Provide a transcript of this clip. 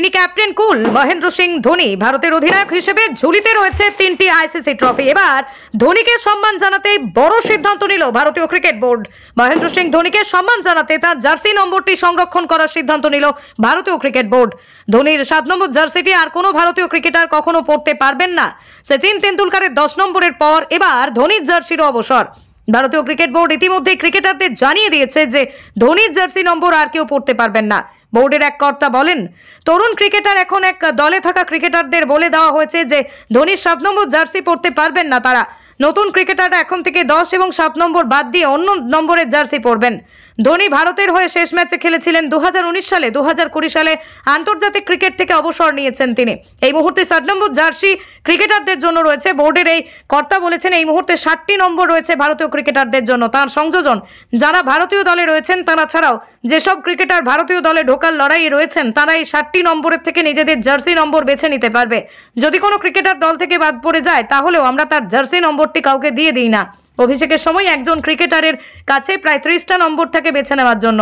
তিনি ক্যাপ্টেন কুল। মহেন্দ্র সিং ধোনি ভারতের অধিনায়ক হিসেবে ঝুলিতে রয়েছে 3টি আইসিসি ট্রফি। এবার ধোনিকে সম্মান জানাতে বড় সিদ্ধান্ত নিল ভারতীয় ক্রিকেট বোর্ড। মহেন্দ্র সিং ধোনিকে সম্মান জানাতে তার জার্সি নম্বরটি সংরক্ষণ করার সিদ্ধান্ত নিল ভারতীয় ক্রিকেট বোর্ড। ধোনির 7 নম্বর জার্সিটি আর কোনো ভারতীয় ক্রিকেটার কখনো পরতে পারবেন না। সচিন তেন্ডুলকরের 10 নম্বরের পর এবার ধোনির জার্সিরও অবসর। ভারতীয় ক্রিকেট বোর্ড ইতিমধ্যে ক্রিকেটারদের জানিয়ে দিয়েছে যে ধোনির জার্সি নম্বর আর কেউ পরতে পারবেন না। বোর্ডের এক কর্তা বলেন, তরুণ ক্রিকেটার এখন এক দলে থাকা ক্রিকেটারদের বলে দেওয়া হয়েছে যে ধোনির 7 নম্বর জার্সি পরতে পারবেন না তারা। নতুন ক্রিকেটাররা এখন থেকে 10 এবং 7 নম্বর বাদ দিয়ে অন্য নম্বরের জার্সি পরবেন। ধোনি ভারতের হয়ে শেষ ম্যাচে খেলেছিলেন 2019 সালে। 2020 সালে আন্তর্জাতিক ক্রিকেট থেকে অবসর নিয়েছেন তিনি। এই মুহূর্তে 7 নম্বর জার্সি ক্রিকেটারদের জন্য রয়েছে। বোর্ডের এই কর্তা বলেছেন, এই মুহূর্তে 60টি নম্বর রয়েছে ভারতীয় ক্রিকেটারদের জন্য। তার সংযোজন যারা ভারতীয় দলে রয়েছেন তারা ছাড়াও যেসব ক্রিকেটার ভারতীয় দলে ঢোকার লড়াইয়ে রয়েছেন তারা এই 60টি নম্বরের থেকে নিজেদের জার্সি নম্বর বেছে নিতে পারবে। যদি কোনো ক্রিকেটার দল থেকে বাদ পড়ে যায় তাহলেও আমরা তার জার্সি নম্বরটি কাউকে দিয়ে দিই না। অভিষেকের সময় একজন ক্রিকেটারের কাছে প্রায় 30টা নম্বর থাকে বেছে নেওয়ার জন্য।